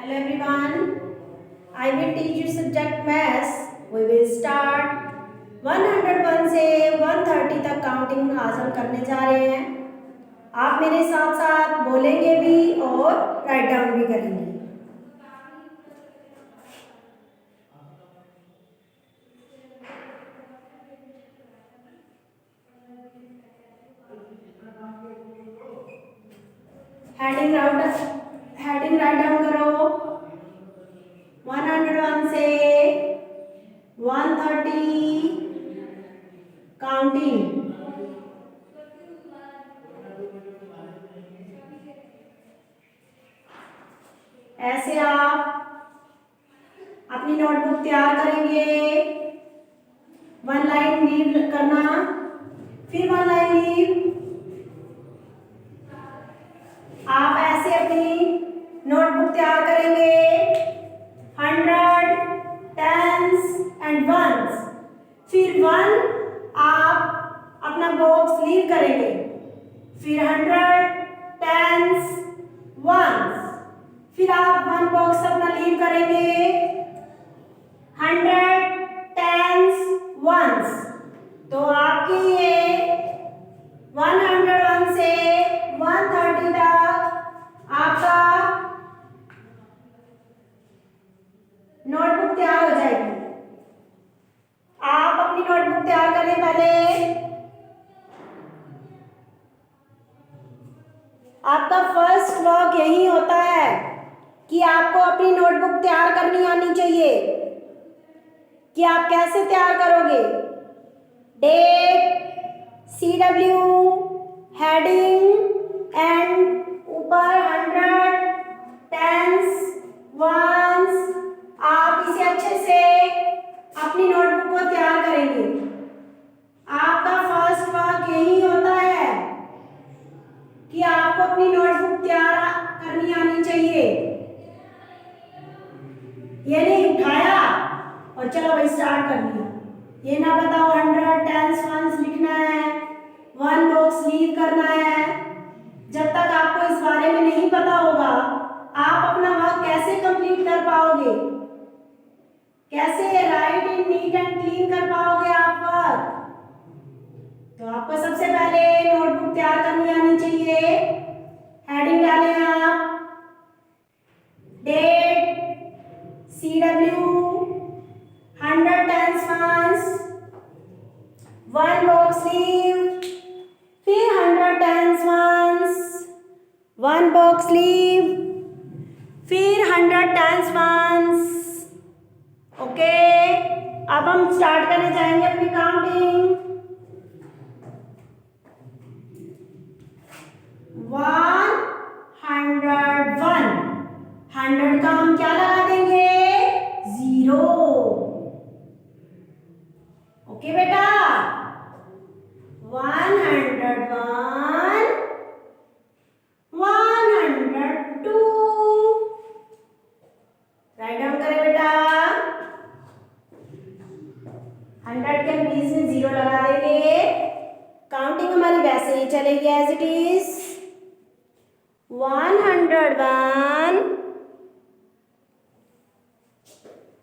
Hello everyone, I will teach you subject maths. We will start 101 से 130 तक counting आज हम करने जा रहे हैं। आप मेरे साथ साथ बोलेंगे भी और राइट डाउन भी करेंगे। हेडिंग राइट डाउन करो। 101 से 130 काउंटिंग। ऐसे आप अपनी नोटबुक तैयार करेंगे। वन लाइन लीव करना, फिर वन लाइन लीव। आप ऐसे अपनी नोटबुक तैयार करेंगे 100, टेंस एंड वंस। फिर वन आप अपना बॉक्स लीव करेंगे, फिर 100, टेंस, वंस। फिर आप वन बॉक्स अपना लीव करेंगे 100, टेंस, वंस। तो आपके ये 101 से 130 तक आपका नोटबुक तैयार हो जाएगी। आप अपनी नोटबुक तैयार करने पहले आपका फर्स्ट वर्क यही होता है कि आपको अपनी नोटबुक तैयार करनी आनी चाहिए। कि आप कैसे तैयार करोगे? डेट, CW, हेडिंग एंड ऊपर 100, टेंस, वंस। आप इसे अच्छे से अपनी नोटबुक को तैयार करेंगे। आपका फर्स्ट वर्क यही होता है कि आपको अपनी नोटबुक तैयार करनी आनी चाहिए। ये नहीं उठाया और चलो भाई स्टार्ट कर दिया। ये ना बताओ 100, टेंस, वंस लिखना है, वन बॉक्स लीव करना है। जब तक आपको इस बारे में नहीं पता होगा, आप अपना वर्क कैसे कंप्लीट कर पाओगे? कैसे right in neat and clean कर पाओगे आप वर्क? तो आपको सबसे पहले नोटबुक तैयार करनी आनी चाहिए। हेडिंग डालें आप, date, CW, 100, tens, ones, one box leave, फिर 100, tens, ones, one box leave, फिर 100, टेंस, वंस। ओके, अब हम स्टार्ट करने जाएंगे अपनी काउंटिंग। 101, 100 का हम क्या लगा देंगे? 0। ओके बेटा, 101, 102। राइट डाउन करें बेटा। 100 के बीच में 0 लगा देंगे। काउंटिंग हमारी वैसे ही चलेगी as it is. 101,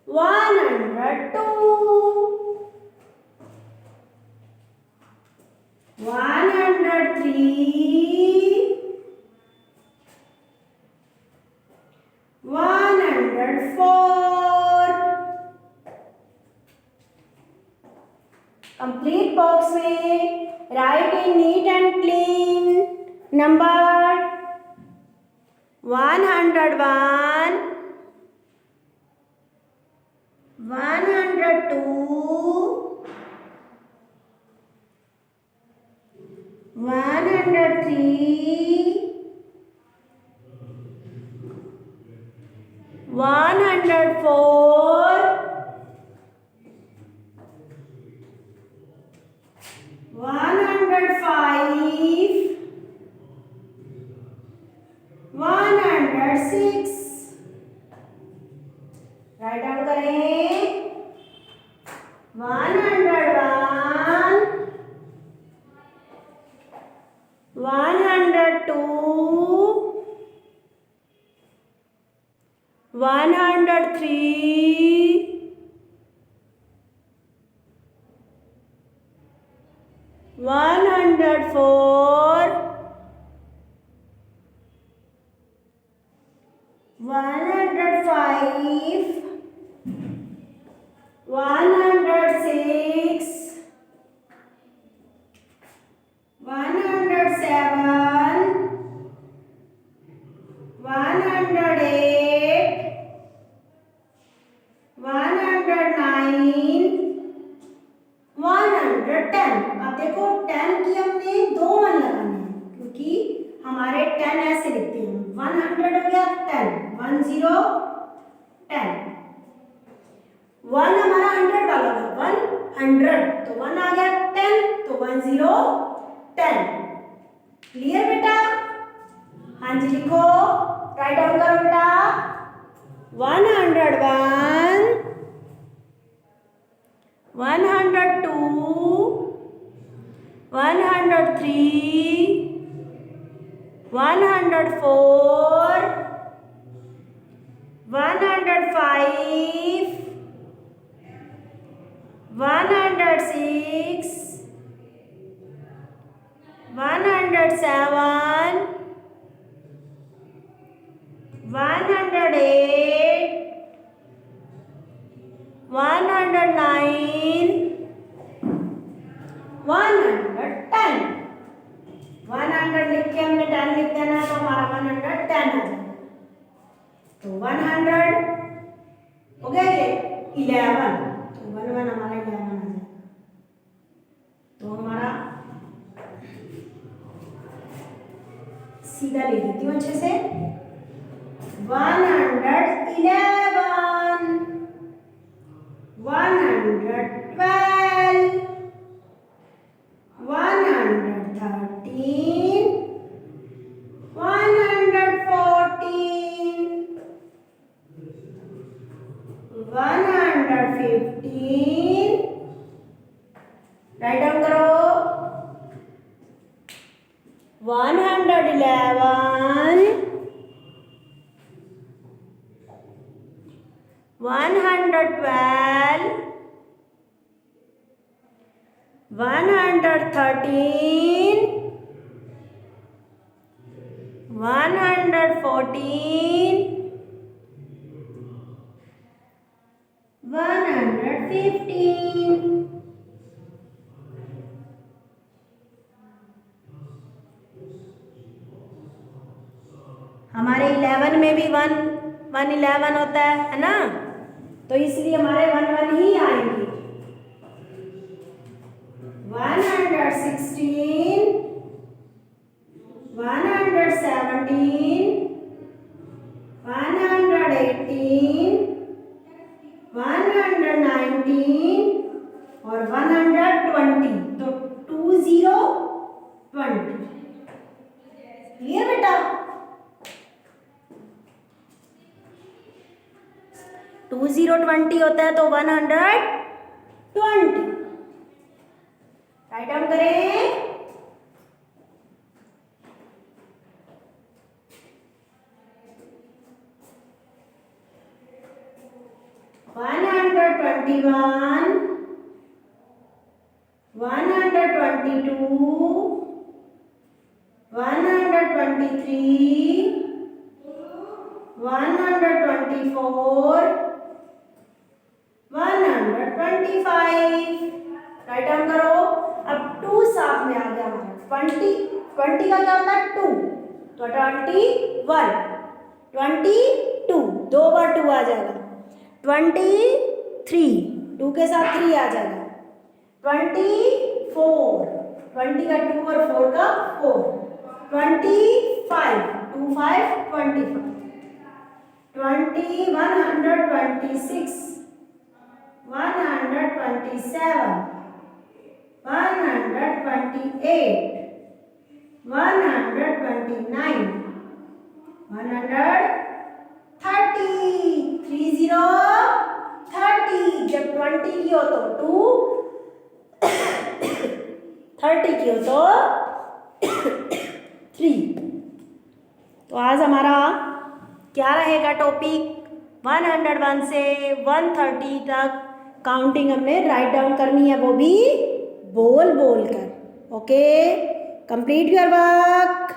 102, 103, 104। Complete box में write in neat and clean number 101, 102, 103, 104, 105, 106। Write down करें। 101, 102, 103, 104, 105, 106, 107, 108, 109, 110। अब देखो 10 की हमने 2 1 लगाने हैं क्योंकि हमारे 10 ऐसे लिखते हैं। 100 हो गया 10, 10 10। 1 हमारा 100 वाला था, 100 तो 1 आ गया 10 तो 10 10। क्लियर बेटा? हाँ जी लिखो, राइट डाउन करो बेटा। 101, 102, 103, 104, 105, 106, 107, 108, 109, 110। 100 लिख के हमने 10 लिख देना है तो हमारा 110 आ जाएगा। तो 100 हो गया ये 11, तो 1 1 हमारा 11 आ जाएगा। तो हमारा सीधा ले लेती हूँ अच्छे से। 111, 112, 113, 114, 115, राइट डाउन करो। 111, 112, 113, 114, 115। हमारे 11 में भी 111 होता है ना, तो इसलिए हमारे 1 1 ही आएंगे। 116, 117, 118, 119 और 120, तो 2020। क्लियर बेटा? 2020 होता है तो 120। राइट डाउन करें। 121, 122, 123, 124, 125। राइट डाउन करो। अब 2 साथ में आ गया हमारा 20 का क्या होता है 2, तो 21, 22 2 बार 2 आ जाएगा। 23 2 के साथ 3 आ जाएगा। 24 20 का 2 और 4 का 4। 25 2 5 25। 126, 127, 128, 129, 130, 30। जब 20 की हो तो 2, 30 की हो तो 3। तो आज हमारा क्या रहेगा टॉपिक? 101 से 130 तक काउंटिंग हमने राइट डाउन करनी है, वो भी बोल बोल कर। Okay, complete your work.